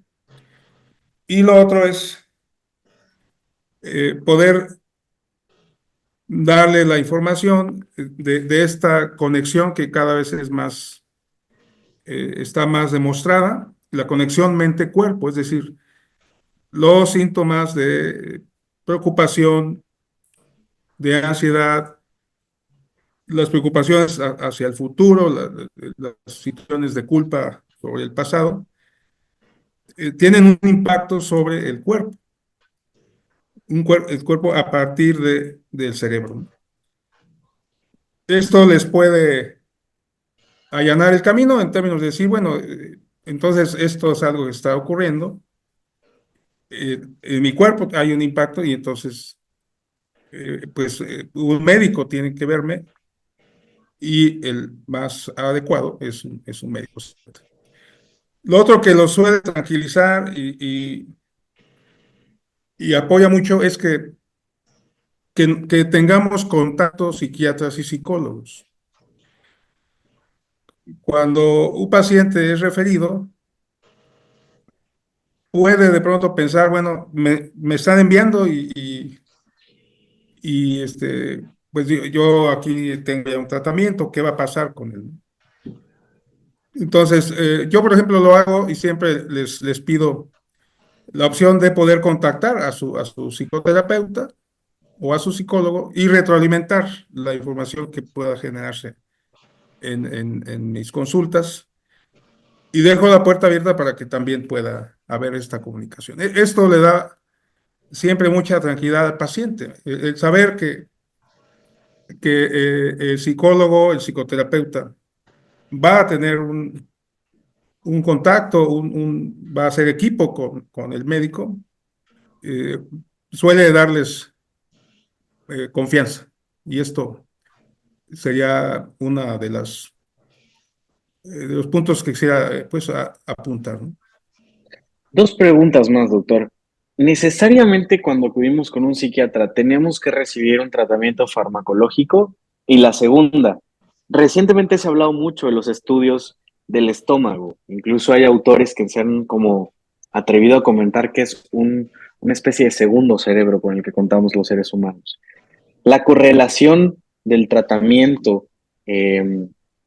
B: Y lo otro es poder darle la información de esta conexión que cada vez es más, está más demostrada, la conexión mente-cuerpo, es decir, los síntomas de preocupación, de ansiedad, las preocupaciones hacia el futuro, las situaciones de culpa sobre el pasado, tienen un impacto sobre el cuerpo, el cuerpo a partir del cerebro. Esto les puede allanar el camino en términos de decir, bueno, entonces esto es algo que está ocurriendo, en mi cuerpo hay un impacto y entonces, pues, un médico tiene que verme y el más adecuado es un médico. Lo otro que lo suele tranquilizar y apoya mucho es que tengamos contacto psiquiatras y psicólogos. Cuando un paciente es referido, puede de pronto pensar, bueno, me están enviando pues yo aquí tengo ya un tratamiento, ¿qué va a pasar con él? Entonces, yo por ejemplo lo hago y siempre les pido la opción de poder contactar a su psicoterapeuta o a su psicólogo y retroalimentar la información que pueda generarse en mis consultas. Y dejo la puerta abierta para que también pueda haber esta comunicación. Esto le da siempre mucha tranquilidad al paciente, el saber que el psicólogo, el psicoterapeuta, va a tener un contacto, va a hacer equipo con el médico, eh, suele darles confianza. Y esto sería una de los puntos que quisiera pues apuntar, ¿no?
A: Dos preguntas más, doctor. ¿Necesariamente cuando acudimos con un psiquiatra tenemos que recibir un tratamiento farmacológico? Y la segunda, recientemente se ha hablado mucho de los estudios del estómago. Incluso hay autores que se han como atrevido a comentar que es una especie de segundo cerebro con el que contamos los seres humanos. La correlación del tratamiento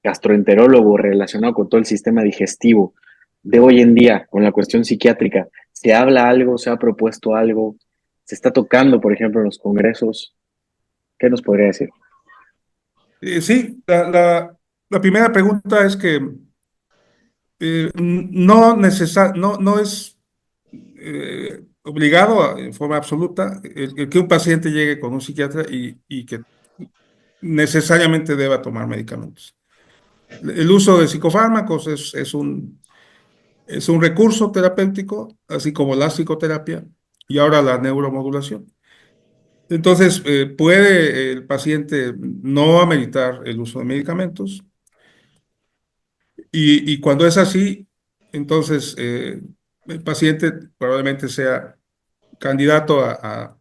A: gastroenterólogo relacionado con todo el sistema digestivo de hoy en día con la cuestión psiquiátrica, ¿se habla algo, se ha propuesto algo, se está tocando, por ejemplo, en los congresos? ¿Qué nos podría decir?
B: Sí, la primera pregunta es que no es obligado en forma absoluta el que un paciente llegue con un psiquiatra y que necesariamente deba tomar medicamentos. El uso de psicofármacos es un recurso terapéutico, así como la psicoterapia y ahora la neuromodulación. Entonces, puede el paciente no ameritar el uso de medicamentos y cuando es así, entonces el paciente probablemente sea candidato a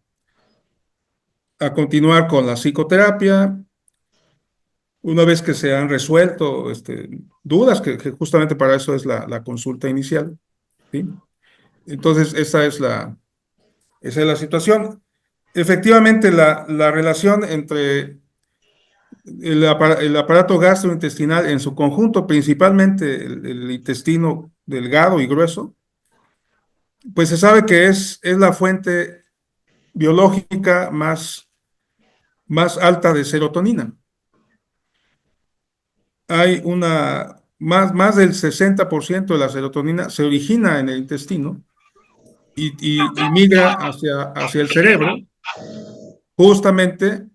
B: continuar con la psicoterapia una vez que se han resuelto dudas, que justamente para eso es la consulta inicial, ¿sí? Entonces, esa es la situación. Efectivamente, la relación entre el aparato gastrointestinal en su conjunto, principalmente el intestino delgado y grueso, pues se sabe que es la fuente biológica más alta de serotonina. Hay más del 60% de la serotonina se origina en el intestino y migra hacia el cerebro, justamente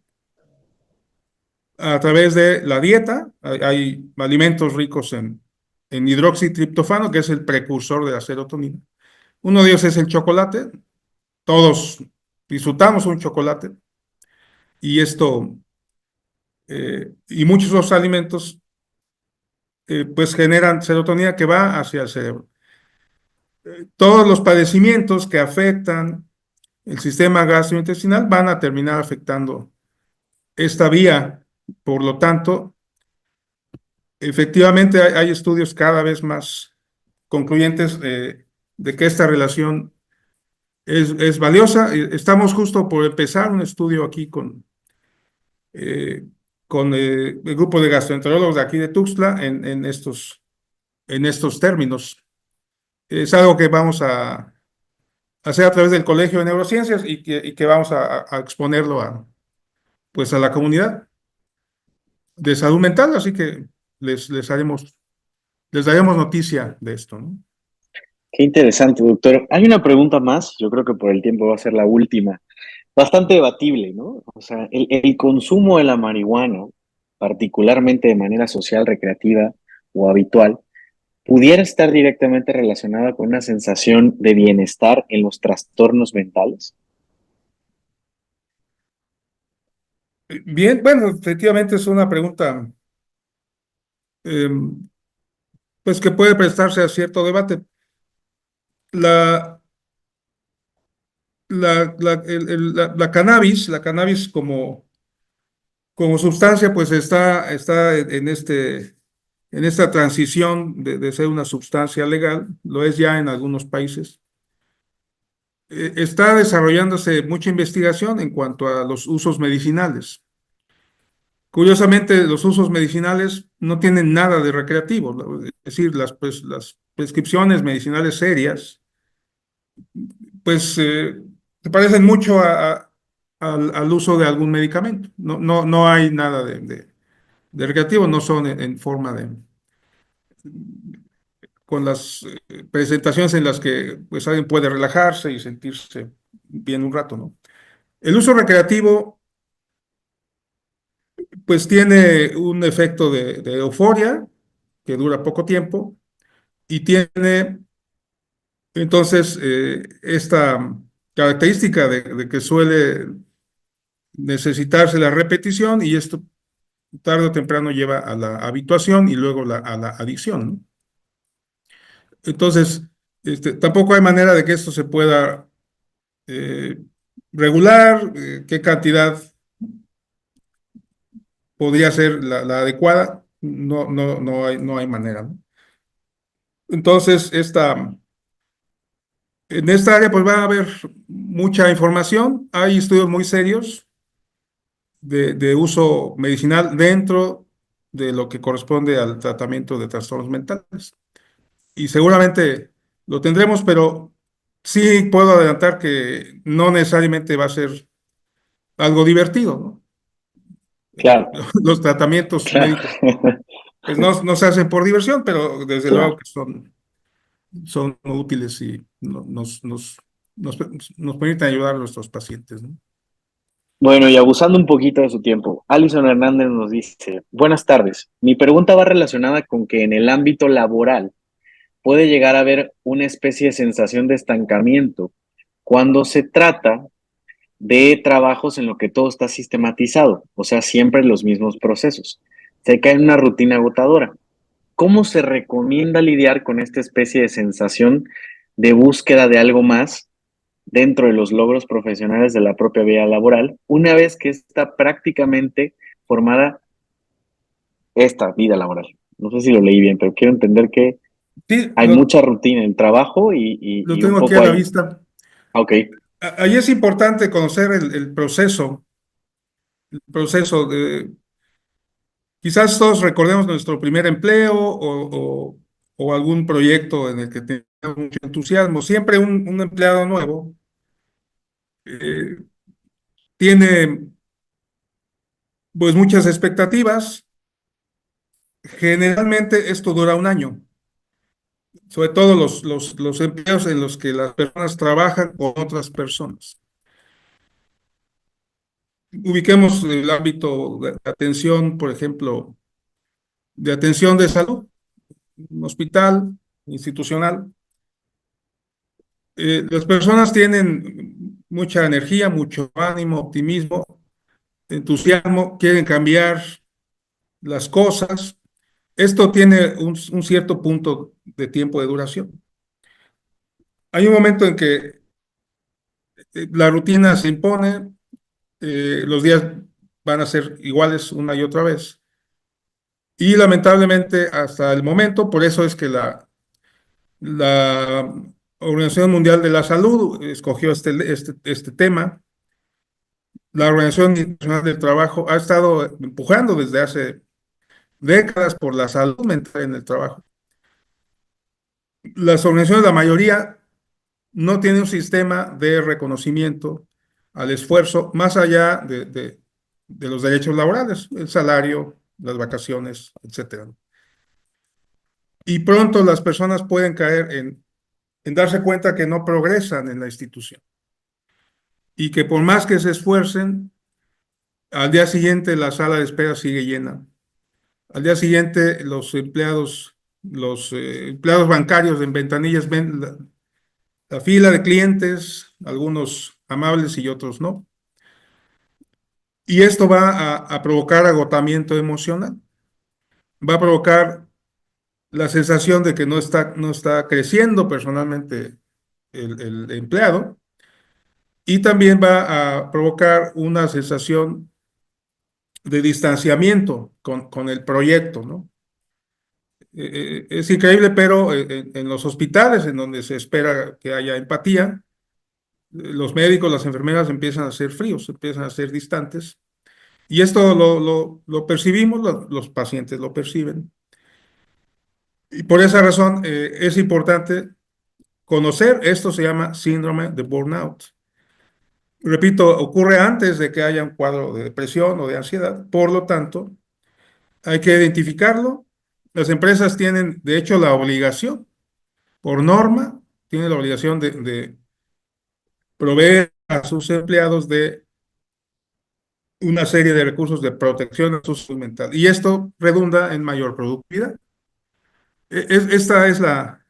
B: a través de la dieta. Hay alimentos ricos en hidroxitriptofano, que es el precursor de la serotonina. Uno de ellos es el chocolate. Todos disfrutamos un chocolate y muchos de los alimentos pues generan serotonina que va hacia el cerebro. Todos los padecimientos que afectan el sistema gastrointestinal van a terminar afectando esta vía. Por lo tanto, efectivamente hay estudios cada vez más concluyentes de que esta relación es valiosa. Estamos justo por empezar un estudio aquí eh, con el grupo de gastroenterólogos de aquí de Tuxtla en estos términos. Es algo que vamos a hacer a través del Colegio de Neurociencias y que vamos a exponerlo pues a la comunidad de salud mental, así que les daremos noticia de esto, ¿no?
A: Qué interesante, doctor. Hay una pregunta más, yo creo que por el tiempo va a ser la última, bastante debatible, ¿no? O sea, el consumo de la marihuana, particularmente de manera social, recreativa o habitual, pudiera estar directamente relacionada con una sensación de bienestar en los trastornos mentales.
B: Bien, bueno, efectivamente es una pregunta eh, pues que puede prestarse a cierto debate. La, la cannabis como sustancia, pues está en esta transición de ser una sustancia legal, lo es ya en algunos países. Está desarrollándose mucha investigación en cuanto a los usos medicinales. Curiosamente, los usos medicinales no tienen nada de recreativo, ¿no? Es decir, las prescripciones medicinales serias, pues se parecen mucho al uso de algún medicamento. No hay nada de recreativo, no son en forma con las presentaciones en las que pues alguien puede relajarse y sentirse bien un rato, ¿no? El uso recreativo pues tiene un efecto de euforia que dura poco tiempo y tiene entonces esta característica de que suele necesitarse la repetición y esto tarde o temprano lleva a la habituación y luego a la adicción, ¿no? Entonces, tampoco hay manera de que esto se pueda eh, regular, qué cantidad podría ser la adecuada, no hay manera, ¿no? Entonces, en esta área pues va a haber mucha información, hay estudios muy serios de uso medicinal dentro de lo que corresponde al tratamiento de trastornos mentales. Y seguramente lo tendremos, pero sí puedo adelantar que no necesariamente va a ser algo divertido, ¿no?
A: Claro,
B: Los tratamientos
A: claro,
B: médicos pues no se hacen por diversión, pero desde luego
A: claro.
B: que son útiles y nos, nos permiten ayudar a nuestros pacientes, ¿no?
A: Bueno, y abusando un poquito de su tiempo, Alison Hernández nos dice, buenas tardes. Mi pregunta va relacionada con que en el ámbito laboral puede llegar a haber una especie de sensación de estancamiento cuando se trata de trabajos en lo que todo está sistematizado, o sea, siempre los mismos procesos. Se cae en una rutina agotadora. ¿Cómo se recomienda lidiar con esta especie de sensación de búsqueda de algo más dentro de los logros profesionales de la propia vida laboral, una vez que está prácticamente formada esta vida laboral? No sé si lo leí bien, pero quiero entender que
B: Sí,
A: hay mucha rutina en el trabajo y,
B: lo
A: y un
B: tengo aquí a
A: poco
B: la
A: hay...
B: vista.
A: Ok,
B: Ahí es importante conocer el proceso quizás todos recordemos nuestro primer empleo o algún proyecto en el que teníamos mucho entusiasmo. Siempre un empleado nuevo eh, tiene pues muchas expectativas. Generalmente esto dura un año, sobre todo los empleos en los que las personas trabajan con otras personas. Ubiquemos el ámbito de atención, por ejemplo, de atención de salud, un hospital institucional. Las personas tienen mucha energía, mucho ánimo, optimismo, entusiasmo, quieren cambiar las cosas. Esto tiene un cierto punto de tiempo de duración. Hay un momento en que la rutina se impone, los días van a ser iguales una y otra vez. Y lamentablemente hasta el momento, por eso es que la Organización Mundial de la Salud escogió este tema. La Organización Internacional del Trabajo ha estado empujando desde hace décadas por la salud mental en el trabajo. Las organizaciones, la mayoría, no tienen un sistema de reconocimiento al esfuerzo más allá de los derechos laborales, el salario, las vacaciones, etcétera. Y pronto las personas pueden caer en darse cuenta que no progresan en la institución y que por más que se esfuercen, al día siguiente la sala de espera sigue llena. Al día siguiente los empleados bancarios en ventanillas ven la fila de clientes, algunos amables y otros no. Y esto va a provocar agotamiento emocional, va a provocar la sensación de que no está creciendo personalmente el empleado y también va a provocar una sensación de distanciamiento con el proyecto, ¿no? Es increíble, pero en los hospitales en donde se espera que haya empatía, los médicos, las enfermeras empiezan a ser fríos, empiezan a ser distantes. Y esto lo percibimos, los pacientes lo perciben. Y por esa razón es importante conocer, esto se llama síndrome de burnout. Repito, ocurre antes de que haya un cuadro de depresión o de ansiedad, por lo tanto, hay que identificarlo. Las empresas tienen, de hecho, la obligación, por norma, tienen la obligación de proveer a sus empleados de una serie de recursos de protección a su salud mental. Y esto redunda en mayor productividad. Esta es la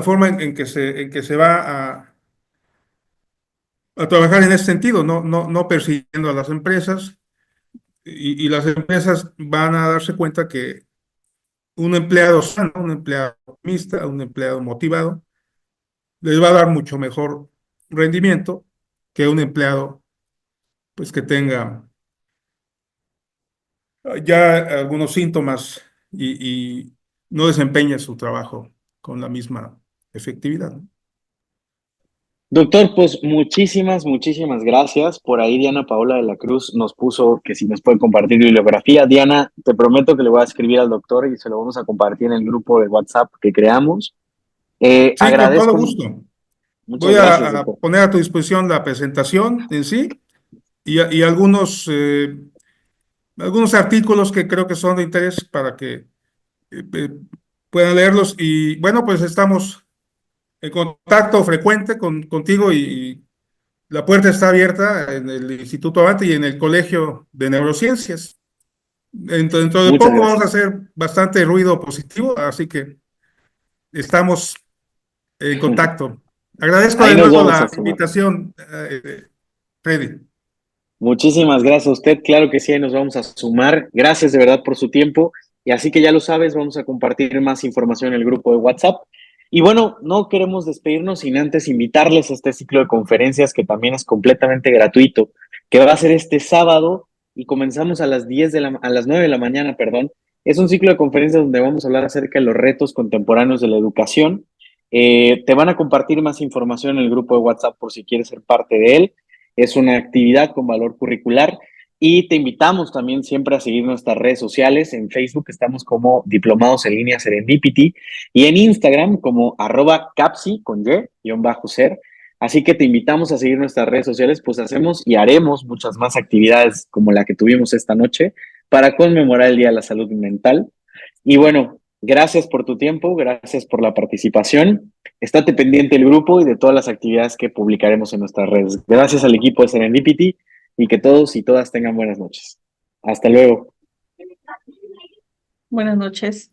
B: forma en que se va a trabajar en ese sentido, no persiguiendo a las empresas, y las empresas van a darse cuenta que un empleado sano, un empleado optimista, un empleado motivado, les va a dar mucho mejor rendimiento que un empleado pues que tenga ya algunos síntomas y no desempeñe su trabajo con la misma efectividad, ¿no?
A: Doctor, pues muchísimas gracias. Por ahí Diana Paola de la Cruz nos puso que si nos puede compartir bibliografía. Diana, te prometo que le voy a escribir al doctor y se lo vamos a compartir en el grupo de WhatsApp que creamos.
B: Sí, con todo
A: Agradezco,
B: gusto.
A: muchas
B: Voy
A: gracias,
B: a
A: doctor.
B: poner a tu disposición la presentación en sí y algunos artículos que creo que son de interés para que eh, puedan leerlos. Y bueno, pues estamos en contacto frecuente contigo y la puerta está abierta en el Instituto Abate y en el Colegio de Neurociencias. Dentro de
A: Muchas
B: poco vamos a
A: gracias.
B: hacer bastante ruido positivo, así que estamos en contacto. Agradezco
A: Ahí
B: de
A: nos
B: nuevo
A: vamos a
B: la
A: sumar.
B: invitación, Freddy.
A: Muchísimas gracias a usted. Claro que sí, ahí nos vamos a sumar. Gracias de verdad por su tiempo. Y así que ya lo sabes, vamos a compartir más información en el grupo de WhatsApp. Y bueno, no queremos despedirnos sin antes invitarles a este ciclo de conferencias que también es completamente gratuito, que va a ser este sábado y comenzamos a las 9 de la mañana, perdón. Es un ciclo de conferencias donde vamos a hablar acerca de los retos contemporáneos de la educación. Te van a compartir más información en el grupo de WhatsApp por si quieres ser parte de él. Es una actividad con valor curricular y te invitamos también siempre a seguir nuestras redes sociales. En Facebook estamos como Diplomados en Línea Serendipity y en Instagram como @capsi con y_ser. Así que te invitamos a seguir nuestras redes sociales, pues hacemos y haremos muchas más actividades como la que tuvimos esta noche para conmemorar el Día de la Salud Mental. Y bueno, gracias por tu tiempo, gracias por la participación. Estate pendiente del grupo y de todas las actividades que publicaremos en nuestras redes. Gracias al equipo de Serendipity y que todos y todas tengan buenas noches. Hasta luego.
D: Buenas noches.